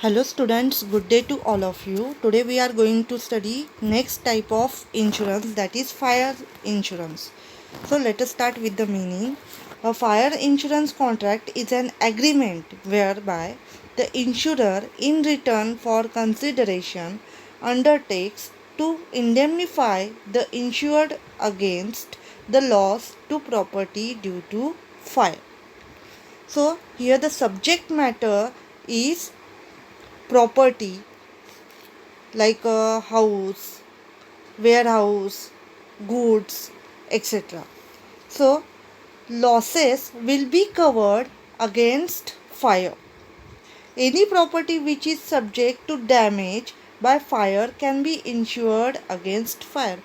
Hello students, good day to all of you. Today we are going to study next type of insurance, that is fire insurance. So let us start with the meaning. A fire insurance contract is an agreement whereby the insurer in return for consideration undertakes to indemnify the insured against the loss to property due to fire. So here the subject matter is property like a house, warehouse, goods, etc. So, losses will be covered against fire. Any property which is subject to damage by fire can be insured against fire.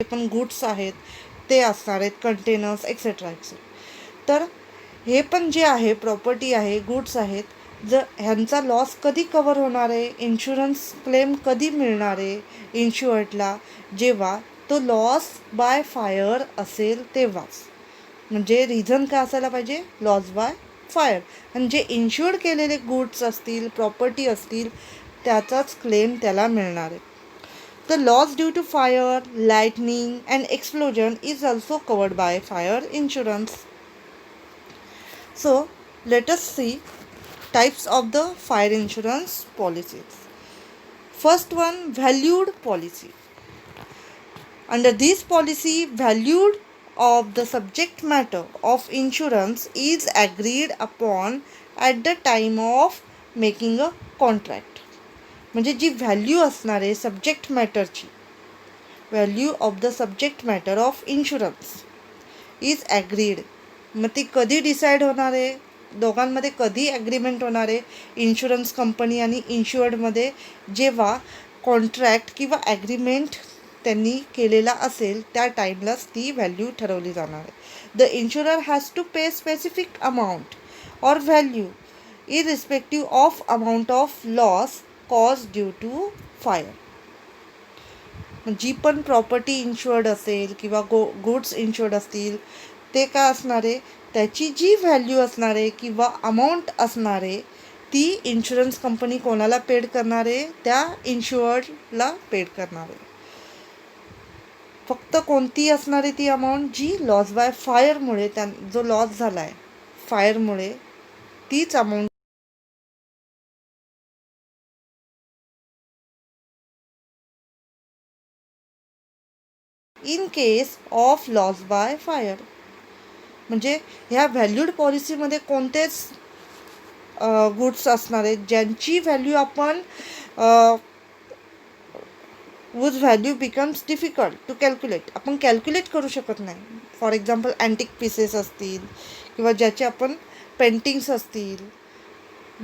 पण goods आहेत ते असणार आहेत, containers etcetera etcetera. तर हे पण जे आहे प्रॉपर्टी आहे, गुड्स आहेत, जर ह्यांचा लॉस कधी कवर होणार आहे, इन्शुरन्स क्लेम कधी मिळणार आहे इन्शुअर्डला, जेव्हा तो लॉस बाय फायर असेल तेव्हाच. म्हणजे रिझन काय असायला पाहिजे, लॉस बाय फायर. आणि जे इन्शुअर्ड केलेले गुड्स असतील, प्रॉपर्टी असतील, त्याचाच क्लेम त्याला मिळणार आहे. The loss due to fire, lightning and explosion is also covered by fire insurance. So, let us see types of the fire insurance policies. First one, valued policy. Under this policy, valued of the subject matter of insurance is agreed upon at the time of making a contract. म्हणजे जी value असणार आहे subject मॅटरची, value of the subject matter of insurance is agreed. मग ती कधी decide होणार आहे, दोघांमध्ये कधी ॲग्रीमेंट होणार आहे इन्शुरन्स कंपनी आणि इन्शुअर्डमध्ये, जेव्हा कॉन्ट्रॅक्ट किंवा ॲग्रीमेंट त्यांनी केलेला असेल त्या टाईमलाच ती व्हॅल्यू ठरवली जाणार आहे. The insurer has to pay specific amount or value irrespective of amount of loss cause due to fire. जी पण प्रॉपर्टी इन्शुअर्ड असेल किंवा गुड्स इन्शुअर्ड असतील, ते काय असणार आहे, त्याची जी व्हॅल्यू असणार आहे किंवा अमाऊंट असणार आहे ती इन्शुरन्स कंपनी कोणाला पेड करणार आहे, त्या इन्शुअर्डला पेड करणार आहे. फक्त कोणती असणार आहे ती अमाऊंट, जी लॉस बाय फायरमुळे जो लॉस झाला आहे फायरमुळे, तीच amount in case of loss by fire. म्हणजे ह्या व्हॅल्यूड पॉलिसीमध्ये कोणतेच गुड्स असणार आहेत ज्यांची व्हॅल्यू आपण whose value becomes difficult to calculate, आपण कॅल्क्युलेट करू शकत नाही. फॉर एक्झाम्पल अँटिक पीसेस असतील किंवा ज्याचे आपण पेंटिंग्स असतील,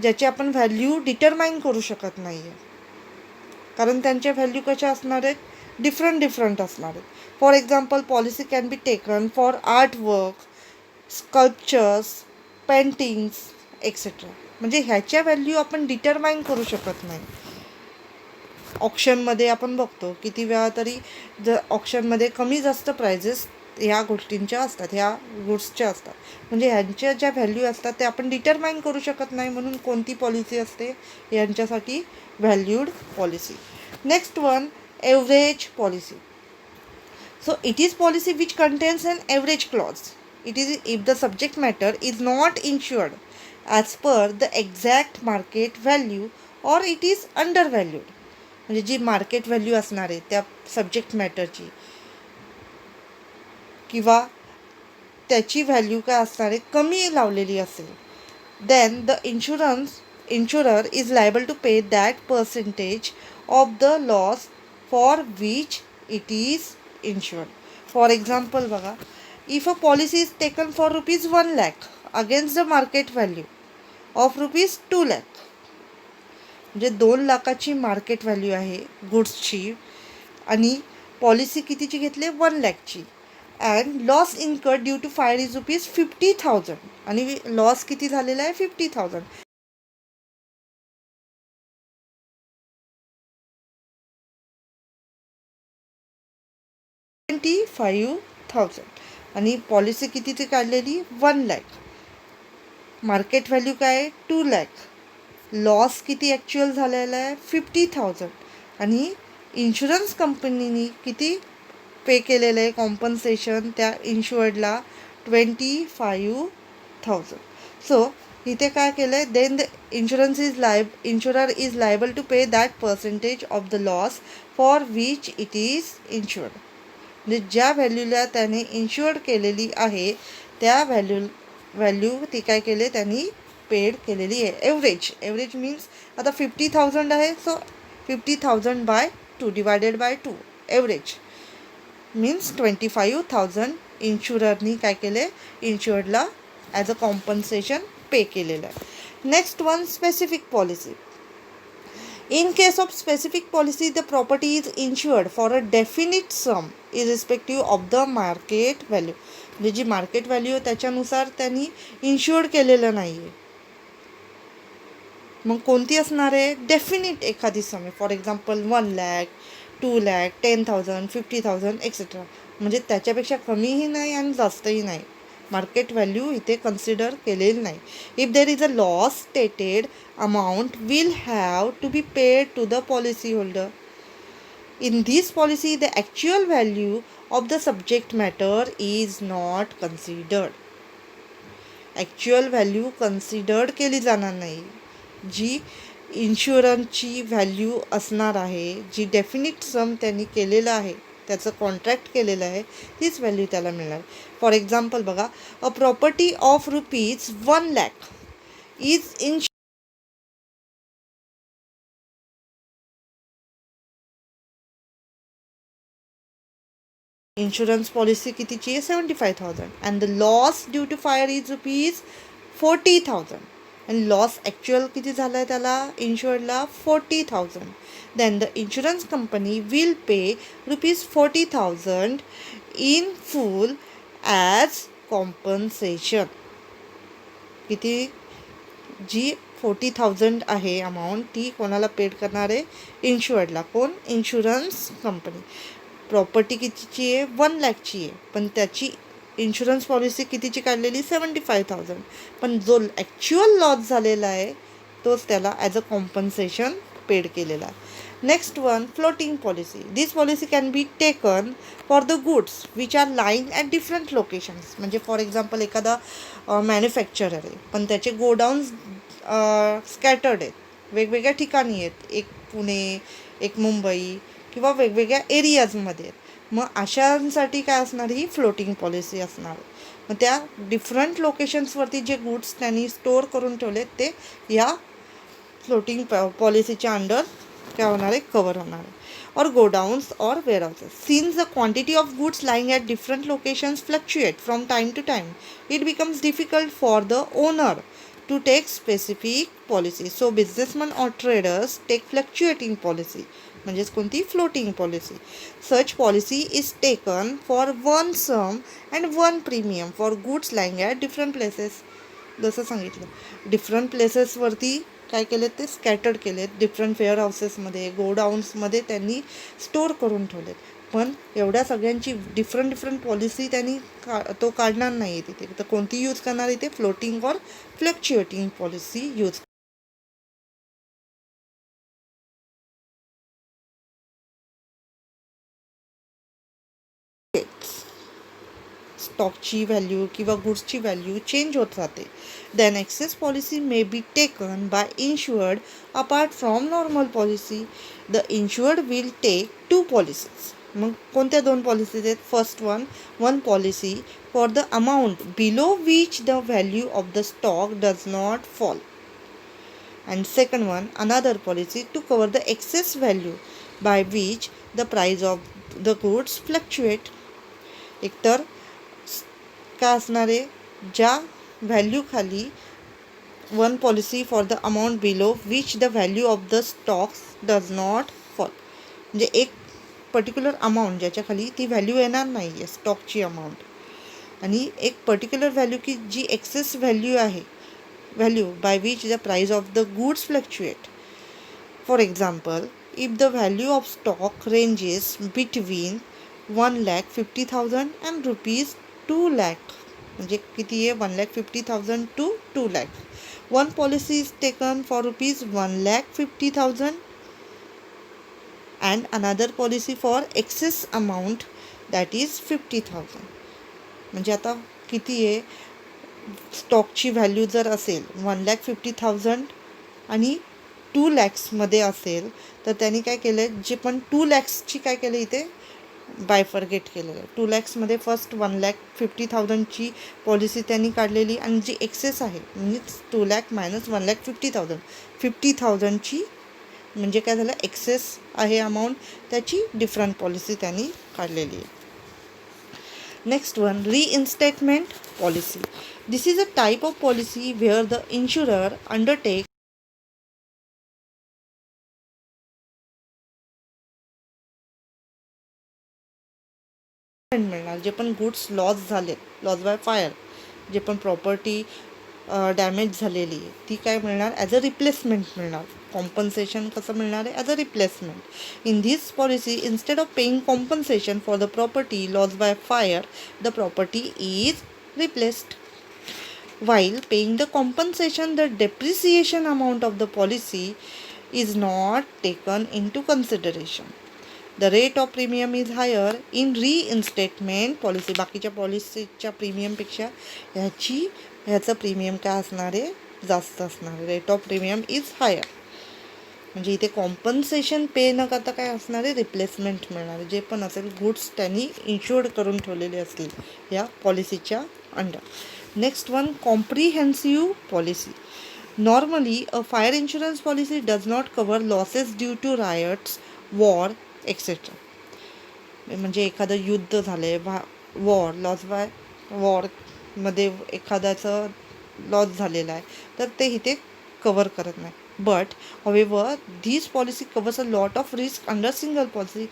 ज्याची आपण व्हॅल्यू डिटरमाइन करू शकत नाही आहे, कारण त्यांच्या व्हॅल्यू कशा असणार आहेत, डिफरंट असणार आहेत. For example policy can be taken for art work, sculptures, paintings etcetera. म्हणजे ह्याच्या व्हॅल्यू आपण डिटरमाइन करू शकत नाही. ऑप्शनमध्ये आपण बघतो किती वेळा तरी जर ऑप्शनमध्ये कमी जास्त प्राइजेस ह्या गोष्टींच्या असतात, ह्या गुड्सच्या असतात. म्हणजे ह्यांच्या ज्या व्हॅल्यू असतात ते आपण डिटरमाइन करू शकत नाही, म्हणून कोणती पॉलिसी असते यांच्यासाठी, valued policy. Next one, average policy. So it is policy which contains an average clause. It is if the subject matter is not insured as per the exact market value or it is undervalued. म्हणजे जी market value असणार आहे त्या subject मॅटरची किंवा त्याची value काय असणार आहे, कमी लावलेली असेल, then the insurer is liable to pay that percentage of the loss for which it is insured. For example बघा, if a policy is taken for rupees 1 lakh against the market value of rupees 2 lakh, म्हणजे 2 लाखाची market value आहे गुड्सची आणि policy कितीची घेतली, 1 लॅकची, and loss incurred due to fire is rupees 50,000 आणि loss किती झालेला आहे, 50,000. 25,000. आणि पॉलिसी कितीची काढलेली 1 लाख. मार्केट व्हॅल्यू काय आहे 2 लाख. लॉस किती ॲक्च्युअल झालेला आहे 50,000. आणि इन्शुरन्स कंपनीने किती पे केलेलं आहे कॉम्पन्सेशन त्या इन्शुअर्डला 25,000. सो इथे काय केलं आहे, then the insurer is liable to pay that percentage of the loss for which it is insured. म्हणजे ज्या व्हॅल्यूला त्याने इन्शुअर्ड केलेली आहे त्या व्हॅल्यू ती काय केले त्यांनी पेड केलेली आहे. एव्हरेज मीन्स आता 50,000 आहे, so 50,000 by 2 divided by 2 average means 25,000 इन्शुररनी काय केले इन्शुअर्डला ॲज अ कॉम्पन्सेशन पे केलेलं आहे. Next one specific policy. In case of specific policy, the property is insured for a definite sum irrespective of the market value. म्हणजे जी market value त्याच्यानुसार त्यांनी insured केलेलं नाही आहे. मग कोणती असणार आहे डेफिनिट एखादी सम आहे. For example 1 lakh 2 lakh 10,000 50,000 etcetera. म्हणजे त्याच्यापेक्षा कमीही नाही आणि जास्तही नाही. मार्केट व्हॅल्यू इथे कन्सिडर केलेली नाही. If there is a loss stated amount will have to be paid to the policyholder. In this policy, the actual value of the subject matter is not considered. Actual value considered केली जाणार नाही. जी इन्शुरन्सची value असणार आहे, जी definite सम त्यांनी केलेलं आहे, त्याचं कॉन्ट्रॅक्ट केलेलं आहे, तीच व्हॅल्यू त्याला मिळणार. फॉर एक्झाम्पल बघा, a property of ₹1 lakh is insurance policy कितीची आहे 75,000 and the loss due to fire is ₹40,000 आणि लॉस ॲक्च्युअल किती झाला आहे त्याला इन्शुअर्डला 40,000. Then the insurance company will pay ₹40,000 in full as compensation. किती जी 40,000 आहे अमाऊंट ती कोणाला पेड करणार आहे इन्शुअर्डला. कोण इन्शुरन्स कंपनी. प्रॉपर्टी कितीची आहे 1 लाखची आहे, पण त्याची इन्शुरन्स पॉलिसी कितीची काढलेली 75,000. पण जो ॲक्च्युअल लॉस झालेला आहे तोच त्याला ॲज अ कॉम्पन्सेशन पेड केलेला आहे. Next one floating policy. This policy can be taken for the goods which are lying at different locations. म्हणजे फॉर एक्झाम्पल एखादा मॅन्युफॅक्चरर आहे पण त्याचे गोडाऊन्स स्कॅटर्ड आहेत, वेगवेगळ्या ठिकाणी आहेत, एक पुणे एक मुंबई किंवा वेगवेगळ्या एरियाजमध्ये. मग अशांसाठी काय असणार ही फ्लोटिंग पॉलिसी असणार. मग त्या डिफरंट लोकेशन्सवरती जे गुड्स त्यांनी स्टोअर करून ठेवलेत ते या फ्लोटिंग पॉलिसीच्या अंडर काय होणार आहे कवर होणार आहे. or godowns or warehouses. Since the quantity of goods lying at different locations fluctuate from time to time, it becomes difficult for the owner to take specific policy. So businessmen or traders take fluctuating policy. म्हणजेच कोणती floating policy. Such policy is taken for one sum and one premium for goods lying at different places. जसं सांगितलं different प्लेसेसवरती काय केलेत ते scattered केलेत, different wear हाऊसेसमध्ये गोडाऊन्समध्ये त्यांनी store करून ठेवलेत. पण एवढ्या सगळ्यांची डिफरंट पॉलिसी त्यांनी तो काढणार नाही आहे तिथे. तर कोणती यूज करणार इथे floating or fluctuating policy use. स्टॉकची व्हॅल्यू किंवा गुड्सची व्हॅल्यू चेंज होत राहते. Then excess policy may be taken by insured apart from normal policy. The insured will take 2 policies. मग कोणत्या 2 पॉलिसीज आहेत. First one policy for the amount below which the value of the stock does not fall. And second one, another policy to cover the excess value by which the price of the goods fluctuate. एकतर काय असणार आहे ज्या value खाली one policy for the amount below which the value of the stocks does not fall. म्हणजे एक particular amount ज्याच्या खाली ती व्हॅल्यू येणार नाही आहे स्टॉकची अमाऊंट, आणि एक पर्टिक्युलर व्हॅल्यू की जी एक्सेस व्हॅल्यू आहे value by which the price of the goods fluctuate. For example, if the value of stock ranges between 1,50,000 and 2 lakh म्हणजे किती आहे 1,50,000 to 2 lakh. One policy is taken for rupees 1,50,000 and another policy for excess amount that is 50,000. म्हणजे आता किती आहे स्टॉकची value जर असेल 1,50,000 आणि 2 लॅक्समध्ये असेल तर त्यांनी काय केलं जे पण 2 लॅक्सची काय केलं इथे बायफर्गेट केलेलं आहे. 2 लॅक्समध्ये फर्स्ट 1,50,000ची पॉलिसी त्यांनी काढलेली आणि जी एक्सेस आहे मीन्स 2 लॅक मायनस 1,50,000 50,000ची म्हणजे काय झालं एक्सेस आहे अमाऊंट त्याची डिफरंट पॉलिसी त्यांनी काढलेली आहे. Next one reinstatement policy. This is a type of policy where the insurer undertakes मिळणार जे पण गुड्स लॉस झाले लॉस बाय फायर जे पण प्रॉपर्टी डॅमेज झालेली आहे ती काय मिळणार ॲज अ रिप्लेसमेंट मिळणार. कॉम्पन्सेशन कसं मिळणार आहे as a replacement. In this policy instead of paying compensation for the property loss by fire the property is replaced. While paying the compensation, the depreciation amount of the policy is not taken into consideration. The rate of premium is higher in reinstatement policy. बाकीच्या पॉलिसीच्या प्रीमियमपेक्षा ह्याचं premium काय असणार आहे जास्त असणार आहे. Rate of premium is higher. म्हणजे इथे कॉम्पन्सेशन पे न करता काय असणार आहे रिप्लेसमेंट मिळणार आहे जे पण असेल गुड्स त्यांनी इन्शुअर्ड करून ठेवलेले असतील या पॉलिसीच्या under. Next one, comprehensive policy. Normally, a fire insurance policy does not cover losses due to riots, war, etc. म्हणजे एखादं युद्ध झाले वॉर लॉस बाय वॉरमध्ये एखाद्याचं लॉस झालेला आहे तर ते इथे कवर करत नाही. But however this policy covers a lot of risk under single policy.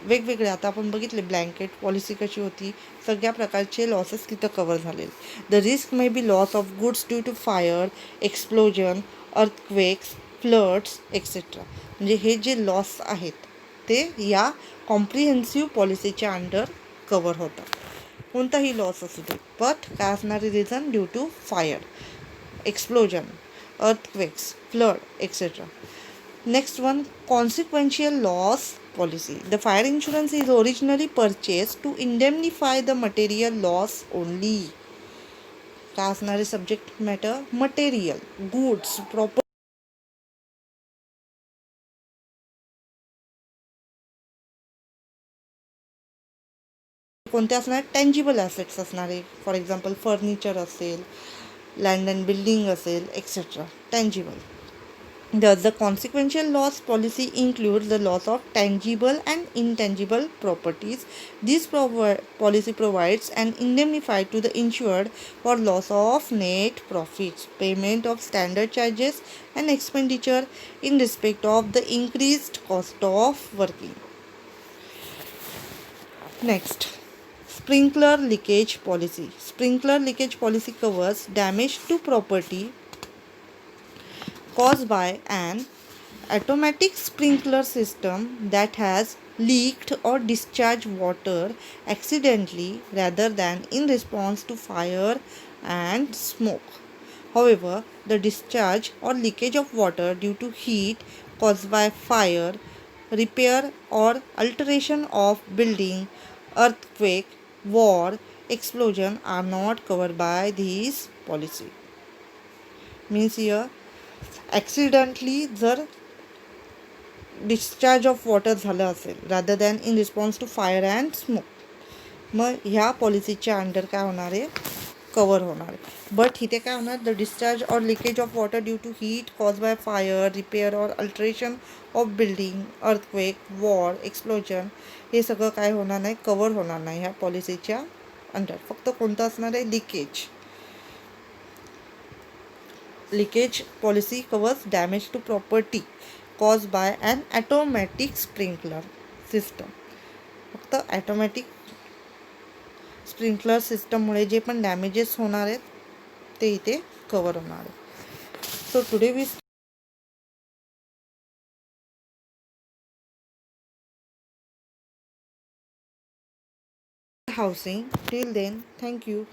वेगवेगळे आता आपण बघितले ब्लँकेट पॉलिसी कशी होती सगळ्या प्रकारचे लॉसेस तिथं कवर झालेले. The risk may be loss of goods due to fire explosion earthquakes floods etcetera. म्हणजे हे जे लॉस आहेत ते या कॉम्प्रिहेन्सिव्ह पॉलिसीच्या अंडर कवर होतात. कोणताही लॉस असू दे बट काय असणारी reason due to fire explosion earthquakes, flood, etc. Next one, consequential loss policy. The fire insurance is originally purchased to indemnify the material loss only. काय असणारे subject matter material goods proper कोणते असणार tangible assets असणारे for example furniture असेल land and building असेल etcetera tangible. Thus, the consequential loss policy includes the loss of tangible and intangible properties. This policy provides an indemnity to the insured for loss of net profits, payment of standard charges, and expenditure in respect of the increased cost of working. Next, sprinkler leakage policy. Sprinkler leakage policy covers damage to property caused by an automatic sprinkler system that has leaked or discharged water accidentally rather than in response to fire and smoke. However, the discharge or leakage of water due to heat caused by fire, repair or alteration of building, earthquake, war, explosion are not covered by this policy. Means here accidentally जर discharge of water झालं असेल rather than in response to fire and smoke मग ह्या पॉलिसीच्या under काय होणार आहे cover होणार आहे. बट इथे काय होणार the discharge or leakage of water due to heat cause by fire repair or alteration of building earthquake war explosion हे सगळं काय होणार नाही कवर होणार नाही ह्या पॉलिसीच्या अंडर. फक्त कोणतं असणार आहे leakage. Leakage policy covers damage to property caused by an automatic sprinkler system. फक्त ॲटोमॅटिक स्प्रिंकलर सिस्टममुळे जे पण डॅमेजेस होणार आहेत ते इथे कवर होणार आहेत. So today we housing. Till then, thank you.